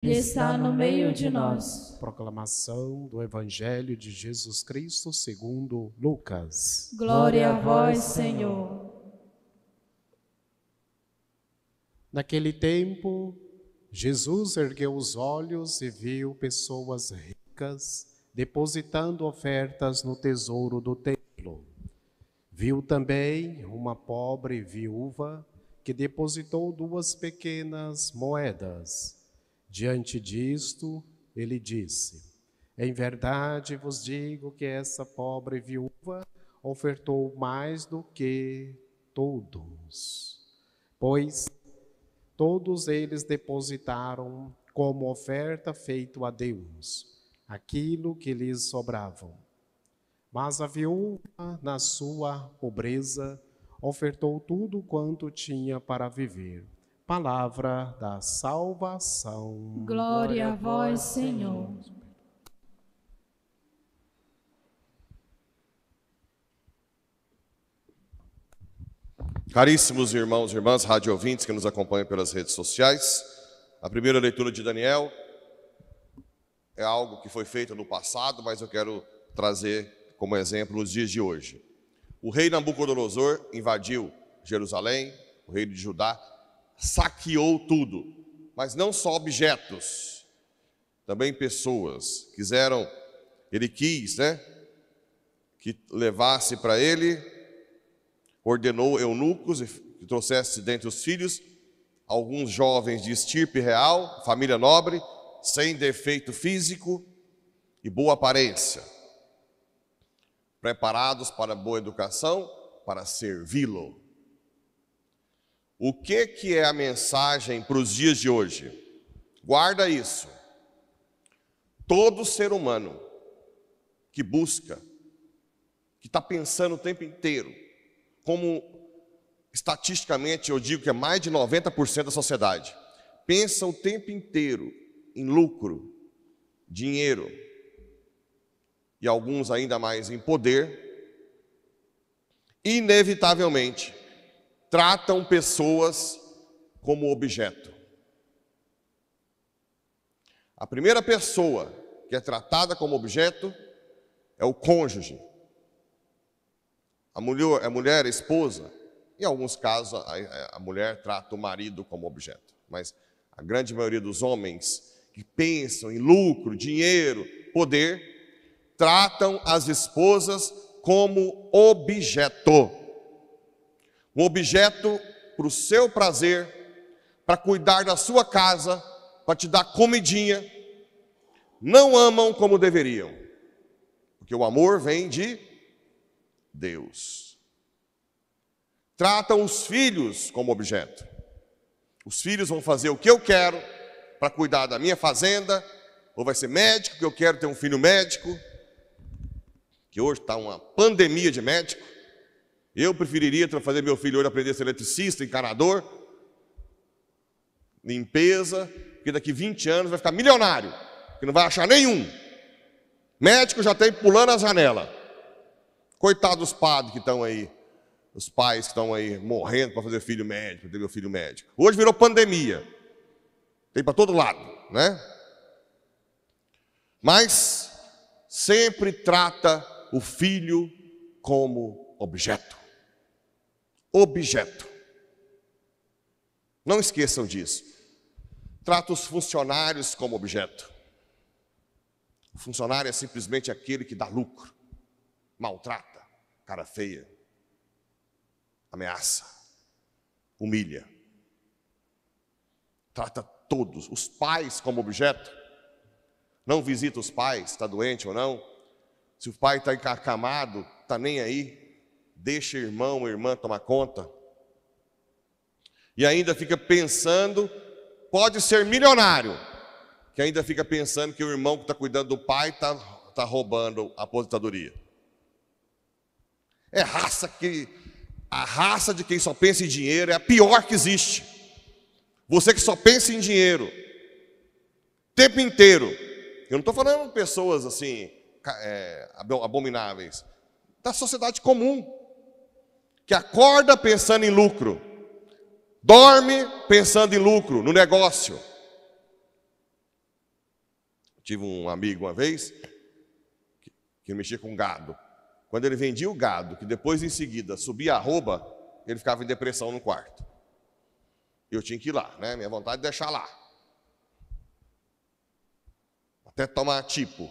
Ele está no meio de nós. Proclamação do Evangelho de Jesus Cristo segundo Lucas. Glória a vós, Senhor. Naquele tempo, Jesus ergueu os olhos e viu pessoas ricas depositando ofertas no tesouro do templo. Viu também uma pobre viúva que depositou 2 pequenas moedas. Diante disto, ele disse: em verdade vos digo que essa pobre viúva ofertou mais do que todos, pois todos eles depositaram como oferta feita a Deus aquilo que lhes sobrava. Mas a viúva, na sua pobreza, ofertou tudo quanto tinha para viver. Palavra da salvação. Glória a vós, Senhor. Caríssimos irmãos e irmãs, rádio ouvintes que nos acompanham pelas redes sociais, a primeira leitura de Daniel é algo que foi feito no passado, mas eu quero trazer como exemplo nos dias de hoje. O rei Nabucodonosor invadiu Jerusalém, o rei de Judá, saqueou tudo, mas não só objetos, também pessoas. Ele quis, que levasse para ele, ordenou eunucos que trouxesse dentre os filhos alguns jovens de estirpe real, família nobre, sem defeito físico e boa aparência, preparados para boa educação, para servi-lo. O que é a mensagem para os dias de hoje? Guarda isso. Todo ser humano que busca, que está pensando o tempo inteiro, como estatisticamente eu digo que é mais de 90% da sociedade, pensa o tempo inteiro em lucro, dinheiro e alguns ainda mais em poder, inevitavelmente tratam pessoas como objeto. A primeira pessoa que é tratada como objeto é o cônjuge. A mulher, a esposa, em alguns casos a mulher trata o marido como objeto, mas a grande maioria dos homens que pensam em lucro, dinheiro, poder, tratam as esposas como objeto. Um objeto para o seu prazer, para cuidar da sua casa, para te dar comidinha. Não amam como deveriam, porque o amor vem de Deus. Tratam os filhos como objeto. Os filhos vão fazer o que eu quero para cuidar da minha fazenda, ou vai ser médico, porque eu quero ter um filho médico, que hoje está uma pandemia de médico. Eu preferiria fazer meu filho hoje aprender a ser eletricista, encanador, limpeza, porque daqui 20 anos vai ficar milionário, que não vai achar nenhum. Médico já tem pulando a janela. Coitado dos padres que estão aí, os pais que estão aí morrendo para fazer filho médico, para ter meu filho médico. Hoje virou pandemia. Tem para todo lado, Mas sempre trata o filho como objeto. Objeto. Não esqueçam disso. Trata os funcionários como objeto. O funcionário é simplesmente aquele que dá lucro, maltrata, cara feia, ameaça, humilha. Trata todos, os pais como objeto. Não visita os pais, está doente ou não. Se o pai está encarcamado, está nem aí. Deixa irmão ou irmã tomar conta. E ainda fica pensando, pode ser milionário, que ainda fica pensando que o irmão que está cuidando do pai está roubando a aposentadoria. A raça de quem só pensa em dinheiro é a pior que existe. Você que só pensa em dinheiro, o tempo inteiro. Eu não estou falando de pessoas assim, abomináveis. Da sociedade comum, que acorda pensando em lucro, dorme pensando em lucro, no negócio. Tive um amigo uma vez que mexia com gado. Quando ele vendia o gado, que depois em seguida subia a arroba, ele ficava em depressão no quarto. Eu tinha que ir lá, né? Minha vontade de deixar lá. Até tomar tipo.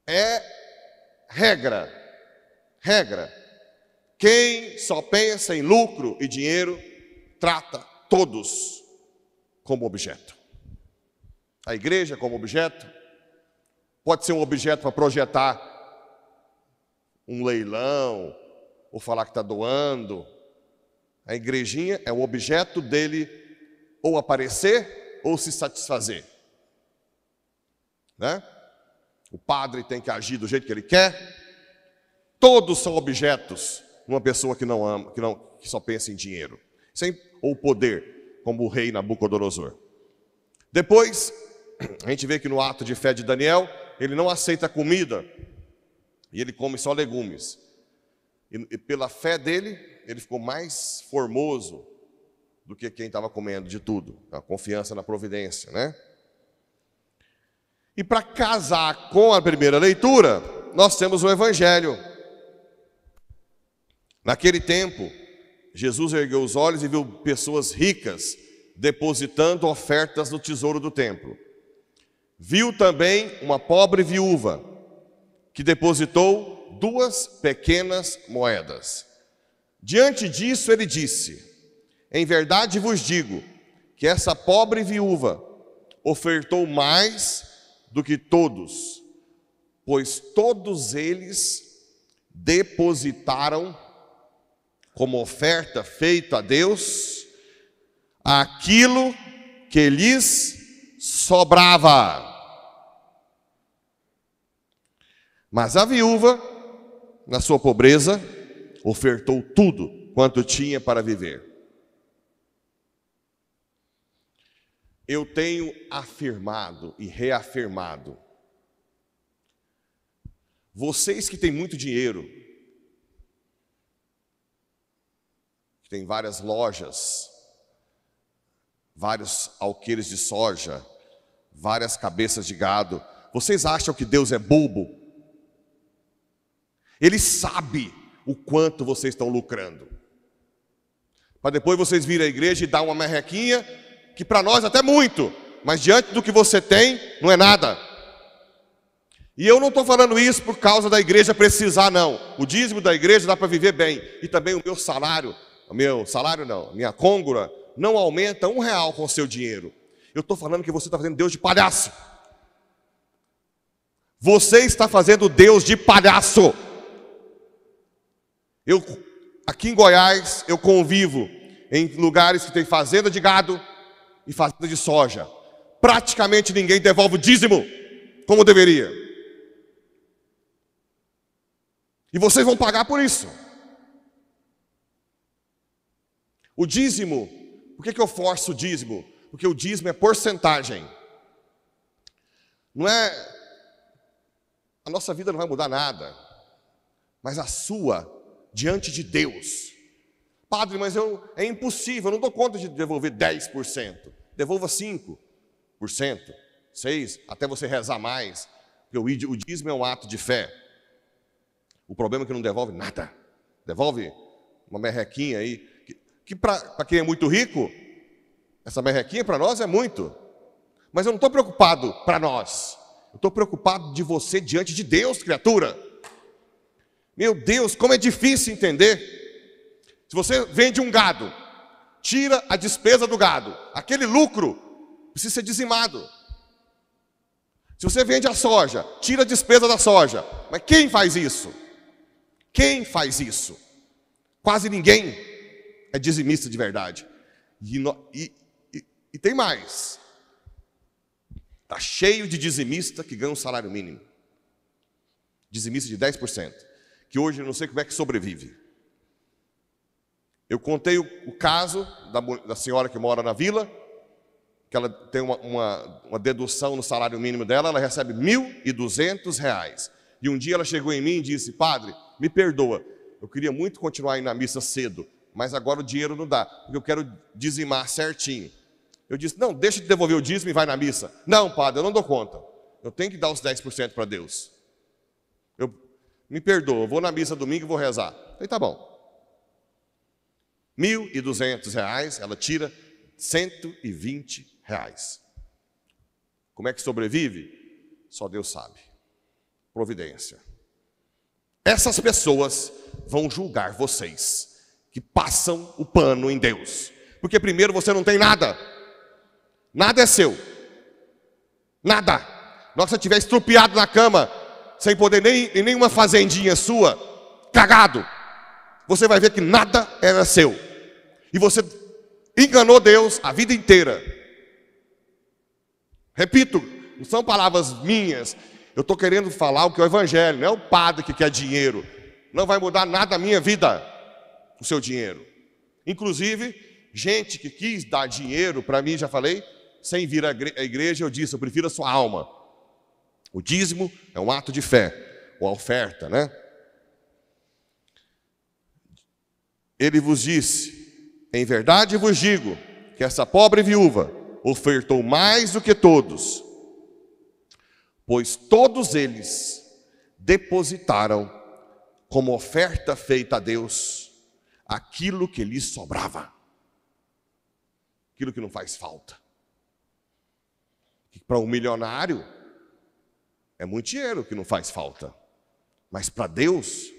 É regra. Regra. Quem só pensa em lucro e dinheiro, trata todos como objeto. A igreja como objeto, pode ser um objeto para projetar um leilão, ou falar que está doando. A igrejinha é o objeto dele ou aparecer ou se satisfazer. Né? O padre tem que agir do jeito que ele quer. Todos são objetos numa pessoa que não ama, que só pensa em dinheiro. Ou poder, como o rei Nabucodonosor. Depois, a gente vê que no ato de fé de Daniel, ele não aceita comida. E ele come só legumes. E pela fé dele, ele ficou mais formoso do que quem estava comendo de tudo. A confiança na providência, né? E para casar com a primeira leitura, nós temos o Evangelho. Naquele tempo, Jesus ergueu os olhos e viu pessoas ricas depositando ofertas no tesouro do templo. Viu também uma pobre viúva que depositou 2 pequenas moedas. Diante disso ele disse: em verdade vos digo que essa pobre viúva ofertou mais do que todos, pois todos eles depositaram como oferta feita a Deus aquilo que lhes sobrava. Mas a viúva, na sua pobreza, ofertou tudo quanto tinha para viver. Eu tenho afirmado e reafirmado, vocês que têm muito dinheiro, que têm várias lojas, vários alqueires de soja, várias cabeças de gado, vocês acham que Deus é bobo? Ele sabe o quanto vocês estão lucrando. Para depois vocês virem à igreja e dar uma merrequinha, que para nós até muito, mas diante do que você tem, não é nada. E eu não estou falando isso por causa da igreja precisar, não. O dízimo da igreja dá para viver bem. E também o minha côngora, não aumenta R$1 com o seu dinheiro. Eu estou falando que você está fazendo Deus de palhaço. Você está fazendo Deus de palhaço. Aqui em Goiás, eu convivo em lugares que tem fazenda de gado e fazenda de soja. Praticamente ninguém devolve o dízimo como deveria. E vocês vão pagar por isso. O dízimo, por que eu forço o dízimo? Porque o dízimo é porcentagem. Não é... A nossa vida não vai mudar nada, mas a sua, diante de Deus. Padre, mas é impossível, eu não dou conta de devolver 10%. Devolva 5%, 6%, até você rezar mais. Porque o dízimo é um ato de fé. O problema é que não devolve nada. Devolve uma merrequinha aí. Que para quem é muito rico, essa merrequinha para nós é muito. Mas eu não estou preocupado para nós. Eu estou preocupado de você diante de Deus, criatura. Meu Deus, como é difícil entender. Se você vende um gado, tira a despesa do gado, aquele lucro precisa ser dizimado. Se você vende a soja, tira a despesa da soja. Mas quem faz isso? Quem faz isso? Quase ninguém é dizimista de verdade. E tem mais. Está cheio de dizimista que ganha um salário mínimo. Dizimista de 10%. Que hoje eu não sei como é que sobrevive. Eu contei o caso da senhora que mora na vila, que ela tem uma dedução no salário mínimo dela, ela recebe R$1.200. E um dia ela chegou em mim e disse: padre, me perdoa, eu queria muito continuar indo na missa cedo, mas agora o dinheiro não dá, porque eu quero dizimar certinho. Eu disse: não, deixa de devolver o dízimo e vai na missa. Não, padre, eu não dou conta. eu tenho que dar os 10% para Deus. Me perdoa, eu vou na missa domingo e vou rezar. Aí tá bom. R$ 1.200, ela tira R$120. Como é que sobrevive? Só Deus sabe. Providência. Essas pessoas vão julgar vocês, que passam o pano em Deus. Porque primeiro você não tem nada. Nada é seu. Nada. Na hora que você estiver estrupiado na cama, sem poder nem nenhuma fazendinha sua, cagado, você vai ver que nada era seu. E você enganou Deus a vida inteira. Repito, não são palavras minhas. Eu estou querendo falar o que é o Evangelho, não é o padre que quer dinheiro. Não vai mudar nada a minha vida, o seu dinheiro. Inclusive, gente que quis dar dinheiro para mim, já falei, sem vir à igreja, eu disse, eu prefiro a sua alma. O dízimo é um ato de fé, ou a oferta, né? Ele vos disse, em verdade vos digo, que essa pobre viúva ofertou mais do que todos, pois todos eles depositaram como oferta feita a Deus aquilo que lhes sobrava, aquilo que não faz falta. Para um milionário é muito dinheiro que não faz falta, mas para Deus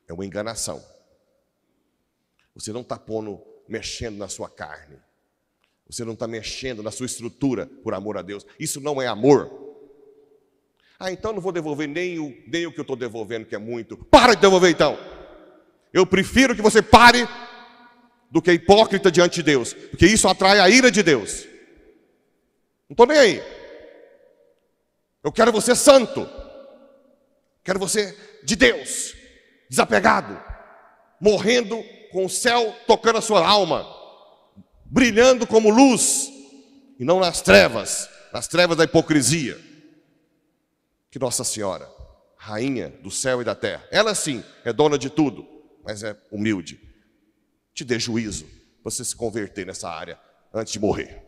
é uma enganação. Você não está mexendo na sua carne, você não está mexendo na sua estrutura por amor a Deus. Isso não é amor. Então não vou devolver nem o que eu estou devolvendo, que é muito. Para de devolver então. Eu prefiro que você pare do que hipócrita diante de Deus, porque isso atrai a ira de Deus. Não estou nem aí. Eu quero você santo. Quero você de Deus, desapegado, morrendo com o céu tocando a sua alma, brilhando como luz, e não nas trevas da hipocrisia. Que Nossa Senhora, rainha do céu e da terra, ela sim é dona de tudo, mas é humilde, te dê juízo para você se converter nessa área antes de morrer.